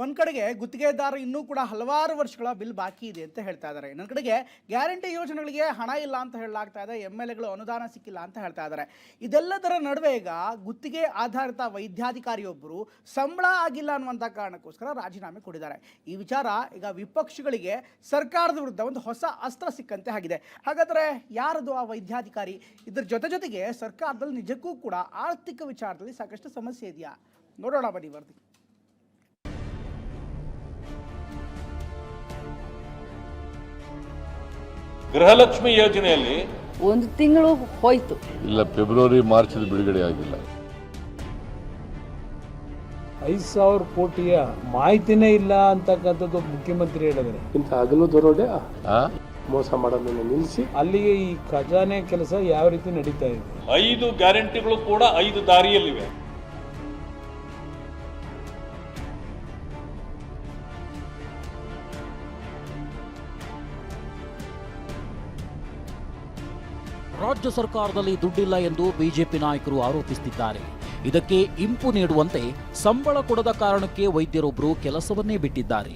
ಒಂದು ಕಡೆಗೆ ಗುತ್ತಿಗೆದಾರ ಇನ್ನೂ ಕೂಡ ಹಲವಾರು ವರ್ಷಗಳ ಬಿಲ್ ಬಾಕಿ ಇದೆ ಅಂತ ಹೇಳ್ತಾ ಇದ್ದಾರೆ. ಇನ್ನೊಂದು ಕಡೆಗೆ ಗ್ಯಾರಂಟಿ ಯೋಜನೆಗಳಿಗೆ ಹಣ ಇಲ್ಲ ಅಂತ ಹೇಳಲಾಗ್ತಾ ಇದೆ. MLAಗಳು ಅನುದಾನ ಸಿಕ್ಕಿಲ್ಲ ಅಂತ ಹೇಳ್ತಾ ಇದ್ದಾರೆ. ಇದೆಲ್ಲದರ ನಡುವೆ ಈಗ ಗುತ್ತಿಗೆ ಆಧಾರಿತ ವೈದ್ಯಾಧಿಕಾರಿಯೊಬ್ಬರು ಸಂಬಳ ಆಗಿಲ್ಲ ಅನ್ನುವಂಥ ಕಾರಣಕ್ಕೋಸ್ಕರ ರಾಜೀನಾಮೆ ಕೊಟ್ಟಿದ್ದಾರೆ. ಈ ವಿಚಾರ ಈಗ ವಿಪಕ್ಷಗಳಿಗೆ ಸರ್ಕಾರದ ವಿರುದ್ಧ ಒಂದು ಹೊಸ ಅಸ್ತ್ರ ಸಿಕ್ಕಂತೆ ಆಗಿದೆ. ಹಾಗಾದರೆ ಯಾರದು ಆ ವೈದ್ಯಾಧಿಕಾರಿ? ಇದರ ಜೊತೆಗೆ ಸರ್ಕಾರದಲ್ಲಿ ನಿಜಕ್ಕೂ ಕೂಡ ಆರ್ಥಿಕ ವಿಚಾರದಲ್ಲಿ ಸಾಕಷ್ಟು ಸಮಸ್ಯೆ ಇದೆಯಾ? ನೋಡೋಣ ಬನ್ನಿ ವರದಿ. ಗೃಹಲಕ್ಷ್ಮಿ ಯೋಜನೆಯಲ್ಲಿ ಒಂದು ತಿಂಗಳು ಹೋಯ್ತು. ಇಲ್ಲ, ಫೆಬ್ರವರಿ ಮಾರ್ಚ್ ಬಿಡುಗಡೆ ಆಗಿಲ್ಲ. 5,000 ಕೋಟಿಯ ಮಾಹಿತಿನೇ ಇಲ್ಲ ಅಂತಕ್ಕಂಥದ್ದು ಮುಖ್ಯಮಂತ್ರಿ ಹೇಳಿದ್ರೆ ಇಂಥ ಹಗಲು ದರೋಡೆ ಮೋಸ ಮಾಡೋದನ್ನು ನಿಲ್ಲಿಸಿ ಅಲ್ಲಿಗೆ ಈ ಖಜಾನೆ ಕೆಲಸ ಯಾವ ರೀತಿ ನಡೀತಾ ಇದೆ. 5 ಗ್ಯಾರಂಟಿಗಳು ಕೂಡ 5 ದಾರಿಯಲ್ಲಿವೆ. ರಾಜ್ಯ ಸರ್ಕಾರದಲ್ಲಿ ದುಡ್ಡಿಲ್ಲ ಎಂದು ಬಿಜೆಪಿ ನಾಯಕರು ಆರೋಪಿಸುತ್ತಿದ್ದಾರೆ. ಇದಕ್ಕೆ ಇಂಪು ನೀಡುವಂತೆ ಸಂಬಳ ಕೊಡದ ಕಾರಣಕ್ಕೆ ವೈದ್ಯರೊಬ್ಬರು ಕೆಲಸವನ್ನೇ ಬಿಟ್ಟಿದ್ದಾರೆ.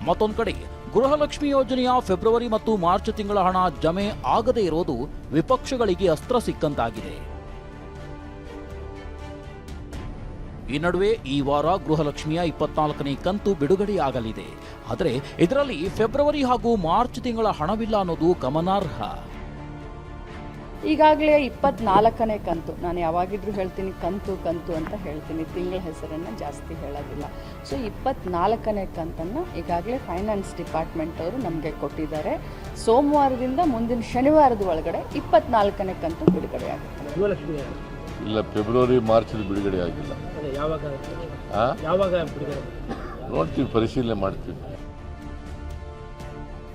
ಮತ್ತೊಂದು ಕಡೆ ಗೃಹಲಕ್ಷ್ಮಿ ಯೋಜನೆಯ ಫೆಬ್ರವರಿ ಮತ್ತು ಮಾರ್ಚ್ ತಿಂಗಳ ಹಣ ಜಮೆ ಆಗದೇ ಇರೋದು ವಿಪಕ್ಷಗಳಿಗೆ ಅಸ್ತ್ರ ಸಿಕ್ಕಂತಾಗಿದೆ. ಈ ನಡುವೆ ಈ ವಾರ ಗೃಹಲಕ್ಷ್ಮಿಯ 24ನೇ ಕಂತು ಬಿಡುಗಡೆಯಾಗಲಿದೆ. ಆದರೆ ಇದರಲ್ಲಿ ಫೆಬ್ರವರಿ ಹಾಗೂ ಮಾರ್ಚ್ ತಿಂಗಳ ಹಣವಿಲ್ಲ ಅನ್ನೋದು ಗಮನಾರ್ಹ. ಈಗಾಗಲೇ 24ನೇ ಕಂತು, ನಾನು ಯಾವಾಗಿದ್ರೂ ಹೇಳ್ತೀನಿ ಕಂತು ಅಂತ ಹೇಳ್ತೀನಿ, ತಿಂಗಳ ಹೆಸರನ್ನು ಜಾಸ್ತಿ ಹೇಳೋದಿಲ್ಲ. ಸೊ 24ನೇ ಕಂತನ್ನು ಈಗಾಗಲೇ ಫೈನಾನ್ಸ್ ಡಿಪಾರ್ಟ್ಮೆಂಟ್ ಅವರು ನಮಗೆ ಕೊಟ್ಟಿದ್ದಾರೆ. ಸೋಮವಾರದಿಂದ ಮುಂದಿನ ಶನಿವಾರದ ಒಳಗಡೆ 24ನೇ ಕಂತು ಬಿಡುಗಡೆ ಆಗುತ್ತೆ. ಇಲ್ಲ, ಫೆಬ್ರವರಿ ಮಾರ್ಚ್ ಬಿಡುಗಡೆ ಆಗಿಲ್ಲ. ನೋಡ್ತೀವಿ, ಪರಿಶೀಲನೆ ಮಾಡ್ತೀವಿ.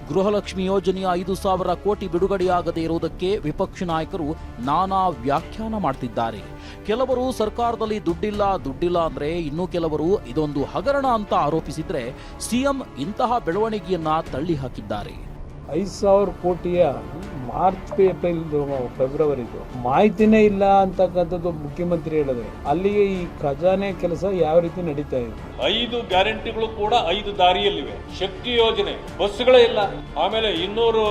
ಗೃಹಲಕ್ಷ್ಮಿ ಯೋಜನೆಯ 5,000 ಕೋಟಿ ಬಿಡುಗಡೆಯಾಗದೇ ಇರುವುದಕ್ಕೆ ವಿಪಕ್ಷ ನಾಯಕರು ನಾನಾ ವ್ಯಾಖ್ಯಾನ ಮಾಡ್ತಿದ್ದಾರೆ. ಕೆಲವರು ಸರ್ಕಾರದಲ್ಲಿ ದುಡ್ಡಿಲ್ಲ ಅಂದ್ರೆ ಇನ್ನು ಕೆಲವರು ಇದೊಂದು ಹಗರಣ ಅಂತ ಆರೋಪಿಸಿದ್ರೆ ಸಿಎಂ ಇಂತಹ ಬೆಳವಣಿಗೆಯನ್ನ ತಳ್ಳಿ ಹಾಕಿದ್ದಾರೆ. 5,000 ಕೋಟಿಯ ಮಾರ್ಚ್ ಏಪ್ರಿಲ್ ಫೆಬ್ರವರಿದು ಮಾಹಿತಿನೇ ಇಲ್ಲ ಅಂತಕ್ಕಂಥದ್ದು ಮುಖ್ಯಮಂತ್ರಿ ಹೇಳಿದ್ರೆ ಅಲ್ಲಿಗೆ ಈ ಖಜಾನೆ ಕೆಲಸ ಯಾವ ರೀತಿ ನಡೀತಾ ಇದೆ. 5 ಗ್ಯಾರಂಟಿಗಳು ಕೂಡ 5 ದಾರಿಯಲ್ಲಿವೆ. ಶಕ್ತಿ ಯೋಜನೆ, ಬಸ್ಗಳೇ ಇಲ್ಲ. ಆಮೇಲೆ 200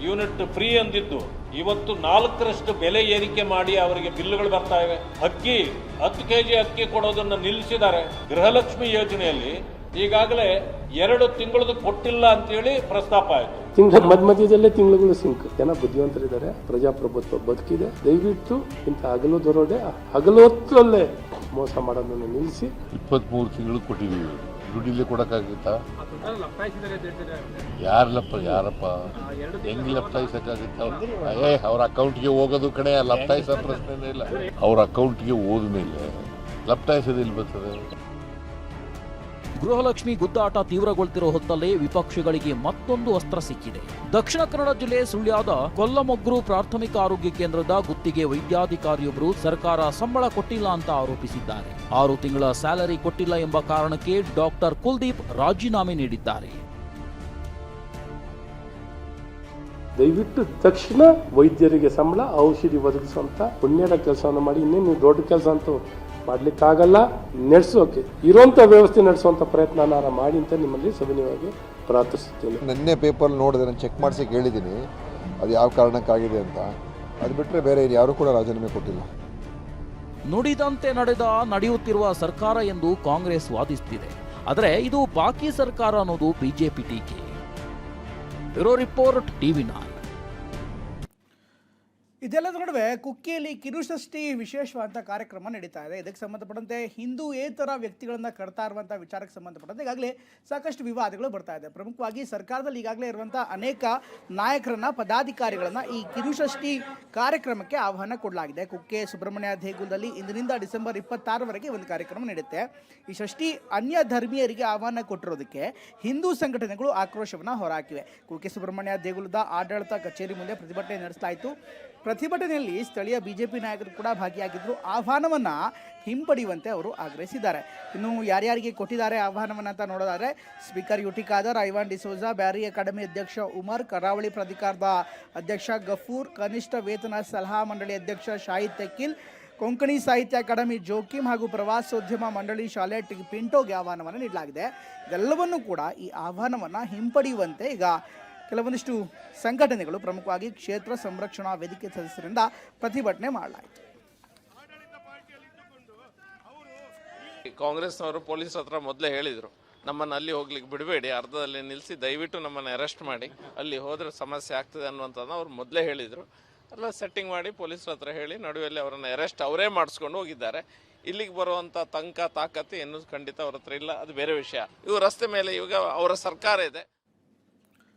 ಯೂನಿಟ್ ಫ್ರೀ ಅಂದಿದ್ದು ಇವತ್ತು 4ರಷ್ಟು ಬೆಲೆ ಏರಿಕೆ ಮಾಡಿ ಅವರಿಗೆ ಬಿಲ್ಗಳು ಬರ್ತಾ ಇವೆ. ಅಕ್ಕಿ 10 kg ಅಕ್ಕಿ ಕೊಡೋದನ್ನ ನಿಲ್ಲಿಸಿದ್ದಾರೆ. ಗೃಹಲಕ್ಷ್ಮಿ ಯೋಜನೆಯಲ್ಲಿ ಈಗಾಗಲೇ 2 ತಿಂಗಳದ್ದು ಕೊಟ್ಟಿಲ್ಲ ಅಂತೇಳಿ ಪ್ರಸ್ತಾಪ ಆಯಿತು. ತಿಂಗಳ ಮಧ್ಯದಲ್ಲೇ ತಿಂಗಳುಗಳು ಸಿಂಕ್. ಜನ ಬುದ್ಧಿವಂತರಿದ್ದಾರೆ, ಪ್ರಜಾಪ್ರಭುತ್ವ ಬದುಕಿದೆ. ದಯವಿಟ್ಟು ಇಂಥ ಹಗಲು ದರೋಡೆ ಹಗಲು ಹೊತ್ತಲ್ಲೇ ಮೋಸ ಮಾಡೋದನ್ನು ನಿಲ್ಲಿಸಿ. 23 ತಿಂಗಳು ಕೊಟ್ಟಿದ್ದೀವಿ, ದುಡ್ಡಿಲ್ಲೇ ಕೊಡಕ್ಕಾಗುತ್ತಾ? ಯಾರಪ್ಪ ಹೆಂಗ್ ಲಪ್ಟಾಯಿಸಕ್ಕಾಗುತ್ತ? ಅವ್ರ ಅಕೌಂಟ್ಗೆ ಹೋಗೋದು ಕಡೆ ಲಪ್ಟಾಯಿಸೋ ಪ್ರಶ್ನೆ ಇಲ್ಲ. ಅವ್ರ ಅಕೌಂಟ್ಗೆ ಹೋದ್ಮೇಲೆ ಲಪ್ಟಾಯಿಸೋದು ಇಲ್ಲಿ ಬರ್ತದೆ. ಗೃಹಲಕ್ಷ್ಮಿ ಗುದ್ದಾಟ ತೀವ್ರಗೊಳ್ತಿರೋ ಹೊತ್ತಲ್ಲೇ ವಿಪಕ್ಷಗಳಿಗೆ ಮತ್ತೊಂದು ಅಸ್ತ್ರ ಸಿಕ್ಕಿದೆ. ದಕ್ಷಿಣ ಕನ್ನಡ ಜಿಲ್ಲೆ ಸುಳ್ಯದ ಕೊಲ್ಲಮೊಗ್ರು ಪ್ರಾಥಮಿಕ ಆರೋಗ್ಯ ಕೇಂದ್ರದ ಗುತ್ತಿಗೆ ವೈದ್ಯಾಧಿಕಾರಿಯೊಬ್ಬರು ಸರ್ಕಾರ ಸಂಬಳ ಕೊಟ್ಟಿಲ್ಲ ಅಂತ ಆರೋಪಿಸಿದ್ದಾರೆ. 6 ತಿಂಗಳ ಸ್ಯಾಲರಿ ಕೊಟ್ಟಿಲ್ಲ ಎಂಬ ಕಾರಣಕ್ಕೆ ಡಾಕ್ಟರ್ ಕುಲ್ದೀಪ್ ರಾಜೀನಾಮೆ ನೀಡಿದ್ದಾರೆ. ದಯವಿಟ್ಟು ತಕ್ಷಣ ವೈದ್ಯರಿಗೆ ಸಂಬಳ, ಔಷಧಿ ಒದಗಿಸುವಂತ ಪುಣ್ಯದ ಕೆಲಸವನ್ನು ಮಾಡಿ. ಇನ್ನೇನು ದೊಡ್ಡ ಕೆಲಸ ಅಂತೂ ಮಾಡ್ಲಿಕ್ಕಾಗಲ್ಲ. ನಡೆಸೋಕೆ ಇರುವಂತ ವ್ಯವಸ್ಥೆ ನಡೆಸುವಂತ ಪ್ರಯತ್ನ ಮಾಡಿ ಅಂತ ನಿಮ್ಮಲ್ಲಿ ಸವಿನಯವಾಗಿ ಪ್ರಾರ್ಥಿಸುತ್ತೇನೆ. ನಿನ್ನೆ ಪೇಪರ್ ನೋಡಿದೆ, ನಾನು ಚೆಕ್ ಮಾಡಿಸಿ ಹೇಳಿದ್ದೀನಿ ಅದು ಯಾವ ಕಾರಣಕ್ಕಾಗಿದೆ ಅಂತ. ಅದು ಬಿಟ್ಟರೆ ಬೇರೆ ಯಾರು ಕೂಡ ರಾಜೀನಾಮೆ ಕೊಟ್ಟಿಲ್ಲ. ನುಡಿದಂತೆ ನಡೆಯುತ್ತಿರುವ ಸರ್ಕಾರ ಎಂದು ಕಾಂಗ್ರೆಸ್ ವಾದಿಸುತ್ತಿದೆ. ಆದರೆ ಇದು ಬಾಕಿ ಸರ್ಕಾರ ಅನ್ನೋದು ಬಿಜೆಪಿ ಟೀಕೆ. Bureau report, TV9. ಇದೆಲ್ಲದ ನಡುವೆ ಕುಕ್ಕಿಯಲ್ಲಿ ಕಿರುಷಷ್ಠಿ ವಿಶೇಷವಾದಂಥ ಕಾರ್ಯಕ್ರಮ ನಡೀತಾ ಇದೆ. ಇದಕ್ಕೆ ಸಂಬಂಧಪಟ್ಟಂತೆ ಹಿಂದೂಯೇತರ ವ್ಯಕ್ತಿಗಳನ್ನು ಕಟ್ತಾ ಇರುವಂಥ ವಿಚಾರಕ್ಕೆ ಸಂಬಂಧಪಟ್ಟಂತೆ ಈಗಾಗಲೇ ಸಾಕಷ್ಟು ವಿವಾದಗಳು ಬರ್ತಾ ಇದೆ. ಪ್ರಮುಖವಾಗಿ ಸರ್ಕಾರದಲ್ಲಿ ಈಗಾಗಲೇ ಇರುವಂಥ ಅನೇಕ ನಾಯಕರನ್ನ, ಪದಾಧಿಕಾರಿಗಳನ್ನು ಈ ಕಿರುಷಷ್ಠಿ ಕಾರ್ಯಕ್ರಮಕ್ಕೆ ಆಹ್ವಾನ ಕೊಡಲಾಗಿದೆ. ಕುಕ್ಕೆ ಸುಬ್ರಹ್ಮಣ್ಯ ದೇಗುಲದಲ್ಲಿ ಇಂದಿನಿಂದ ಡಿಸೆಂಬರ್ 26ರವರೆಗೆ ಒಂದು ಕಾರ್ಯಕ್ರಮ ನಡೆಯುತ್ತೆ. ಈ ಷಷ್ಠಿ ಅನ್ಯ ಧರ್ಮೀಯರಿಗೆ ಆಹ್ವಾನ ಕೊಟ್ಟಿರೋದಕ್ಕೆ ಹಿಂದೂ ಸಂಘಟನೆಗಳು ಆಕ್ರೋಶವನ್ನು ಹೊರಹಾಕಿವೆ. ಕುಕ್ಕೆ ಸುಬ್ರಹ್ಮಣ್ಯ ದೇಗುಲದ ಆಡಳಿತ ಕಚೇರಿ ಮುಂದೆ ಪ್ರತಿಭಟನೆ ನಡೆಸಲಾಯಿತು. ಪ್ರತಿಭಟನೆಯಲ್ಲಿ ಸ್ಥಳೀಯ ಬಿಜೆಪಿ ನಾಯಕರು ಕೂಡ ಭಾಗಿಯಾಗಿದ್ದರು. ಆಹ್ವಾನವನ್ನು ಹಿಂಪಡೆಯುವಂತೆ ಅವರು ಆಗ್ರಹಿಸಿದ್ದಾರೆ. ಇನ್ನು ಯಾರ್ಯಾರಿಗೆ ಕೊಟ್ಟಿದ್ದಾರೆ ಆಹ್ವಾನವನ್ನು ಅಂತ ನೋಡೋದಾದರೆ ಸ್ಪೀಕರ್ ಯುಟಿ ಖಾದರ್, ಐವಾನ್ ಡಿಸೋಜಾ, ಬ್ಯಾರಿ ಅಕಾಡೆಮಿ ಅಧ್ಯಕ್ಷ ಉಮರ್, ಕರಾವಳಿ ಪ್ರಾಧಿಕಾರದ ಅಧ್ಯಕ್ಷ ಗಫೂರ್, ಕನಿಷ್ಠ ವೇತನ ಸಲಹಾ ಮಂಡಳಿ ಅಧ್ಯಕ್ಷ ಶಾಹಿದ್ ತೆಕ್ಕಿಲ್, ಕೊಂಕಣಿ ಸಾಹಿತ್ಯ ಅಕಾಡೆಮಿ ಜೋಕಿಮ್ ಹಾಗೂ ಪ್ರವಾಸೋದ್ಯಮ ಮಂಡಳಿ ಶಾಲೆ ಪಿಂಟೋಗೆ ಆಹ್ವಾನವನ್ನು ನೀಡಲಾಗಿದೆ. ಇದೆಲ್ಲವನ್ನೂ ಕೂಡ ಈ ಆಹ್ವಾನವನ್ನು ಹಿಂಪಡೆಯುವಂತೆ ಈಗ ಕೆಲವೊಂದಿಷ್ಟು ಸಂಘಟನೆಗಳು, ಪ್ರಮುಖವಾಗಿ ಕ್ಷೇತ್ರ ಸಂರಕ್ಷಣಾ ವೇದಿಕೆ ಸದಸ್ಯರಿಂದ ಪ್ರತಿಭಟನೆ ಮಾಡಲಾಯಿತು. ಕಾಂಗ್ರೆಸ್ನವರು ಪೊಲೀಸ್ ಹತ್ರ ಮೊದಲೇ ಹೇಳಿದರು, ನಮ್ಮನ್ನು ಅಲ್ಲಿ ಹೋಗ್ಲಿಕ್ಕೆ ಬಿಡಬೇಡಿ, ಅರ್ಧದಲ್ಲಿ ನಿಲ್ಲಿಸಿ ದಯವಿಟ್ಟು ನಮ್ಮನ್ನು ಅರೆಸ್ಟ್ ಮಾಡಿ, ಅಲ್ಲಿ ಹೋದರೆ ಸಮಸ್ಯೆ ಆಗ್ತದೆ ಅನ್ನುವಂಥದ್ದು ಅವ್ರು ಮೊದಲೇ ಹೇಳಿದರು. ಎಲ್ಲ ಸೆಟ್ಟಿಂಗ್ ಮಾಡಿ ಪೊಲೀಸ್ರ ಹತ್ರ ಹೇಳಿ ನಡುವೆಯಲ್ಲಿ ಅವರನ್ನು ಅರೆಸ್ಟ್ ಅವರೇ ಮಾಡಿಸ್ಕೊಂಡು ಹೋಗಿದ್ದಾರೆ. ಇಲ್ಲಿಗೆ ಬರುವಂಥ ತಾಕತ್ತು ಇನ್ನೂ ಖಂಡಿತ ಅವ್ರ ಹತ್ರ ಇಲ್ಲ, ಅದು ಬೇರೆ ವಿಷಯ. ಇವು ರಸ್ತೆ ಮೇಲೆ ಇವಾಗ ಅವರ ಸರ್ಕಾರ ಇದೆ.